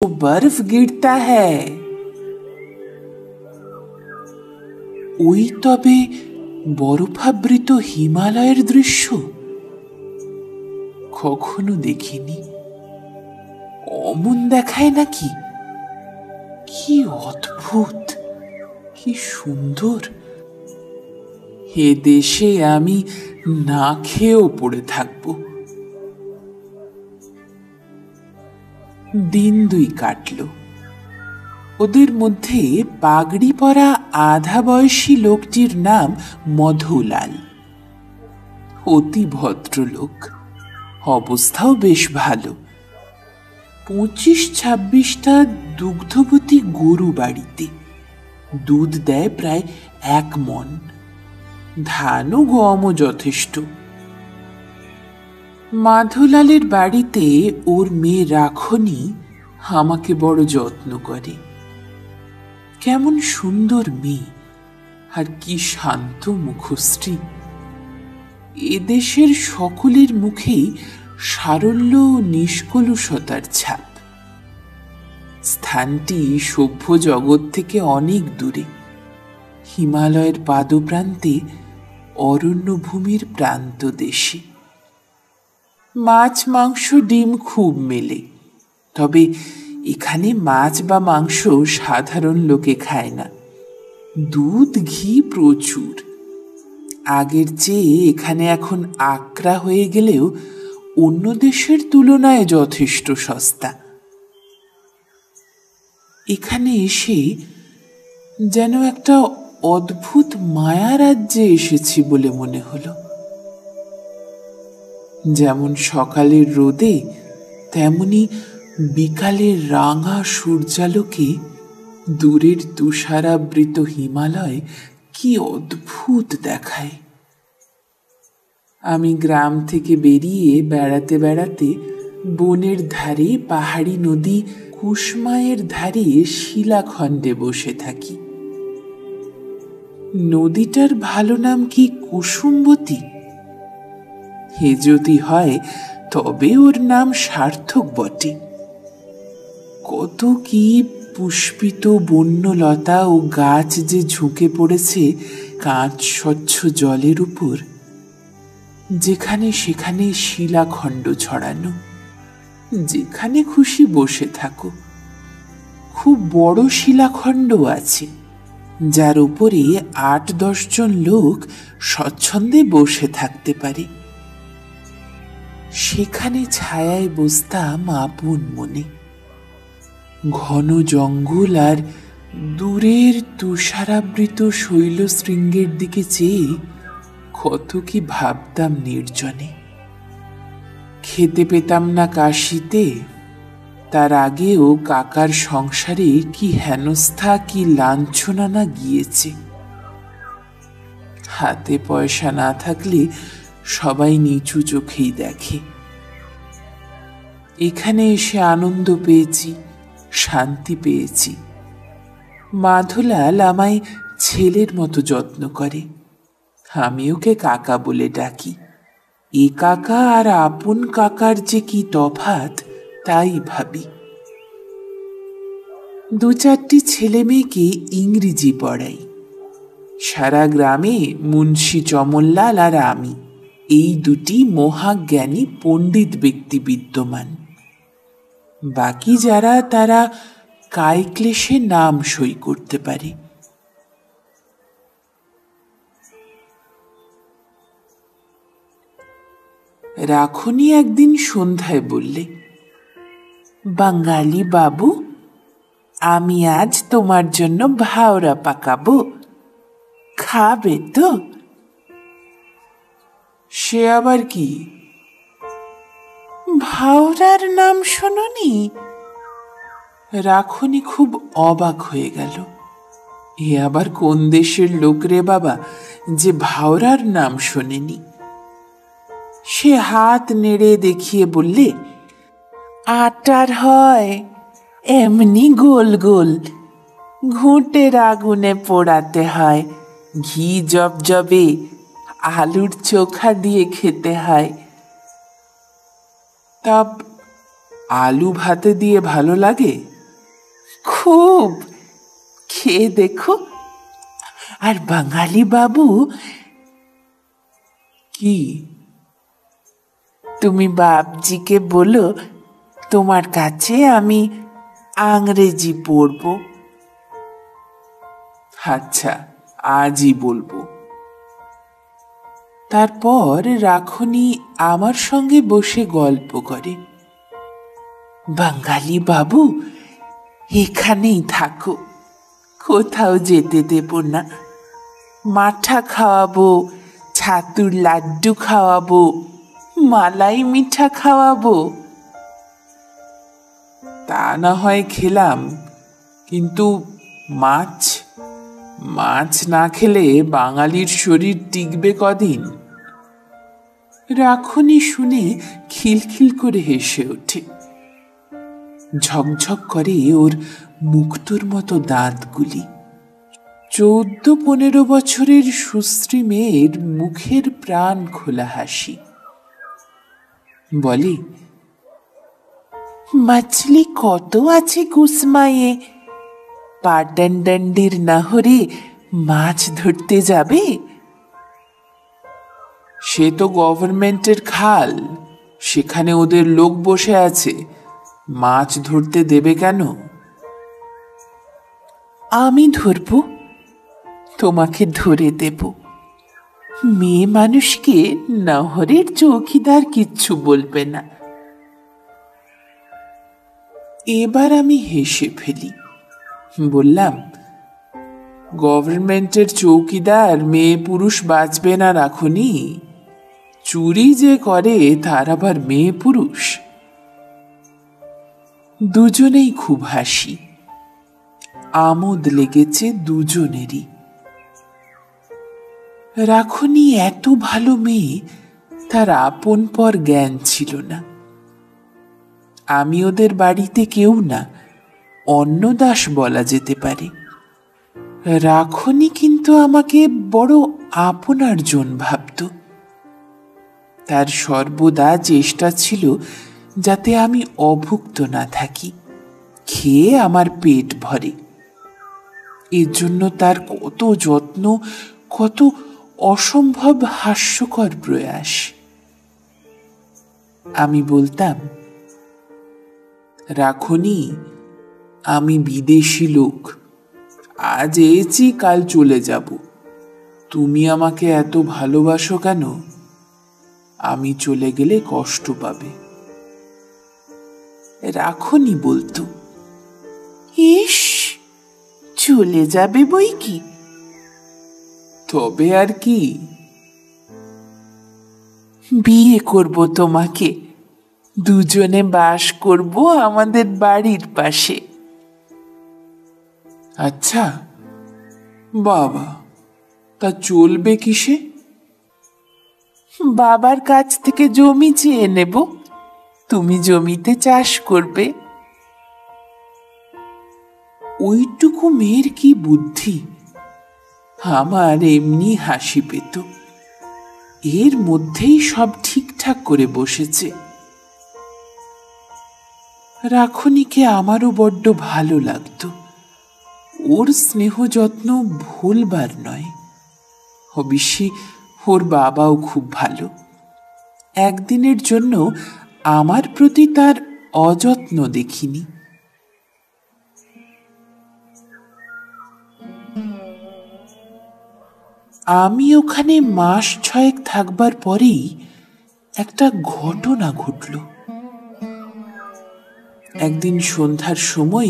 बर्फ गिरता है। ওই তবে বরফাবৃত হিমালয়ের দৃশ্য? কখনো দেখিনি। অমন দেখায় নাকি? কি অদ্ভুত, কি সুন্দর! এ দেশে আমি না খেয়েও পড়ে থাকব। দিন দুই কাটল। ওদের মধ্যে পাগড়ি পরা আধা বয়সী লোকটির নাম মধুলাল। অতি ভদ্রলোক, অবস্থাও বেশ ভালো। 25-26টা দুগ্ধবতী গরু বাড়িতে, দুধ দেয় প্রায় 1 মণ। ধান ও গমও যথেষ্ট। মাধুলালের বাড়িতে ওর মেয়ে রাখনি আমাকে বড় যত্ন করে। কেমন সুন্দর মেয়ে, আর কি শান্ত মুখশ্রী! এদেশের সকলের মুখেই সারল্য ও নিষ্কলুষতার ছাপ। স্থানটি সভ্য জগৎ থেকে অনেক দূরে, হিমালয়ের পাদপ্রান্তে, অরণ্যভূমির প্রান্ত দেশে। মাছ, মাংস, ডিম খুব মেলে, তবে এখানে মাছ বা মাংস সাধারণ লোকে খায় না। দুধ, ঘি প্রচুর। আগের চেয়ে এখানে এখন আকরা হয়ে গেলেও অন্য দেশের তুলনায় যথেষ্ট সস্তা। এখানে এসে যেন একটা অদ্ভুত মায়া রাজ্যে এসেছি বলে মনে হলো। যেমন সকালের রোদে, তেমনি বিকালের রাঙা সূর্যালোকে দূরের তুষারাবৃত হিমালয় কি অদ্ভুত দেখায়। আমি গ্রাম থেকে বেরিয়ে বেড়াতে বেড়াতে বনের ধারে, পাহাড়ি নদী কুসমায়ের ধারে শিলাখণ্ডে বসে থাকি। নদীটার ভালো নাম কি কুসুমবতী? এ যদি হয় তবে ওর নাম সার্থক বটে। কত কি পুষ্পিত বন্যলতা ও গাছ যে ঝুঁকে পড়েছে কাঁচ স্বচ্ছ জলের উপর। যেখানে সেখানে শিলাখণ্ড ছড়ানো, যেখানে খুশি বসে থাকো। খুব বড় শিলাখণ্ড আছে, যার উপরে 8-10 জন লোক স্বচ্ছন্দে বসে থাকতে পারে। সেখানে ছায়ায় বসতাম আপন মনে। ঘন জঙ্গল আর দূরের তুষারাবৃত শৈলশৃঙ্গের দিকে চেয়ে কত কি ভাবতাম নির্জনে। খেতে পেতাম না কাশিতে, তার আগেও কাকার সংসারে কি হেনস্থা, কি লাঞ্ছনা না গিয়েছে। হাতে পয়সা না থাকলে সবাই নিচু চোখেই দেখে। এখানে এসে আনন্দ পেয়েছি, শান্তি পেয়েছি। মাধুলাল আমায় ছেলের মতো যত্ন করে। আমি ওকে কাকা বলে ডাকি। এ কাকা আর আপন কাকার যে কি তফাৎ তাই ভাবি। 2-4টি ছেলে মেয়েকে ইংরেজি পড়াই। সারা গ্রামে মুন্সি চমনলাল আর আমি, এই 2টি মহাজ্ঞানী পণ্ডিত ব্যক্তি বিদ্যমান। বাকি যারা, তারা কায়ক্লেশে নাম সই করতে পারে। রাখনি একদিন সন্ধ্যায় বললে, বাঙালি বাবু, আমি আজ তোমার জন্য ভাওরা পাকাবো, খাবে তো? সে আবার কি? ভাওরার নাম শোনি? রাখনি খুব অবাক হয়ে গেল। এ আবার কোন দেশের লোক রে বাবা, যে ভাওরার নাম শোনেনি? সে হাত নেড়ে দেখিয়ে বললে, আটার হয়, এমনি গোল গোল, ঘুঁটের আগুনে পোড়াতে হয়, ঘি জবজবে, আলুর চোখা দিয়ে খেতে হয়। আলু ভাতে দিয়ে ভালো লাগে? খুব, খেয়ে দেখো। আর বাঙালি বাবু, কি? তুমি বাপজিকে বলো তোমার কাছে আমি আংরেজি পড়ব। আচ্ছা, আজই বলবো। তারপর রাখনি আমার সঙ্গে বসে গল্প করে। বাঙালি বাবু, এখানেই থাকো, কোথাও যেতে দেব না। মাঠা খাওয়াবো, ছাতুর লাড্ডু খাওয়াবো, মালাই মিঠা খাওয়াবো। তা না হয় খেলাম, কিন্তু মাছ মাছ না খেলে বাঙালির শরীর টিকবে কদিন? রাখনি শুনে খিলখিল করে হেসে ওঠে। ঝকঝক করে ওর মুক্তোর মতো দাঁতগুলি। 14-15 বছরের সুশ্রী মেয়ের মুখের প্রাণ খোলা হাসি। বলে, মাছলি কত আছে কুসমায়ে, পাটানডান্ডির নাহরে মাছ ধরতে যাবে? সে তো গভর্নমেন্টের খাল, সেখানে ওদের লোক বসে আছে, মাছ ধরতে দেবে কেন? আমি ধরব, তোমাকে ধরে দেব। মেয়ে মানুষকে নহরের চৌকিদার কিচ্ছু বলবে না। এবার আমি হেসে ফেলি, বললাম, গভর্নমেন্টের চৌকিদার মেয়ে পুরুষ বাঁচবে না রাখনি। চুরি যে করে তার আবার মেয়ে পুরুষ। দুজনেই খুব হাসি, আমোদ লেগেছে দুজনেরই। রাখনি এত ভালো মেয়ে তার আপন পর জ্ঞান ছিল না। আমি ওদের বাড়িতে কেউ না, অন্নদাস বলা যেতে পারে। রাখনি কিন্তু আমাকে বড় আপনার জন ভাবত। তার সর্বদা চেষ্টা ছিল যাতে আমি অভুক্ত না থাকি, খেয়ে আমার পেট ভরে। এর জন্য তার কত যত্ন, কত অসম্ভব হাস্যকর প্রয়াস। আমি বলতাম, রাখনি, আমি বিদেশি লোক, আজ এসেছি কাল চলে যাব, তুমি আমাকে এত ভালোবাসো কেন? আমি চলে গেলে কষ্ট পাবে। রাখনি বলতো, ইস, চলে যাবে বই কি, তবে আর কি, বিয়ে করব তোমাকে, দুজনে বাস করব আমাদের বাড়ির পাশে। আচ্ছা বাবা, তা চলবে কিসে? বাবার কাছ থেকে জমি চেয়ে নেব, তুমি জমিতে চাষ করবে। ওইটুকু মেয়ের কি বুদ্ধি! আমার এমনি হাসি পেত। এর মধ্যেই সব ঠিকঠাক করে বসেছে। রাখনিকে আমারও বড্ড ভালো লাগতো। ওর স্নেহ যত্ন ভুলবার নয়। অবশ্যই ওর বাবাও খুব ভালো। একদিনের জন্য আমার প্রতি তার অযত্ন দেখিনি। আমি ওখানে মাস 6 থাকবার পরেই একটা ঘটনা ঘটল। একদিন সন্ধ্যার সময়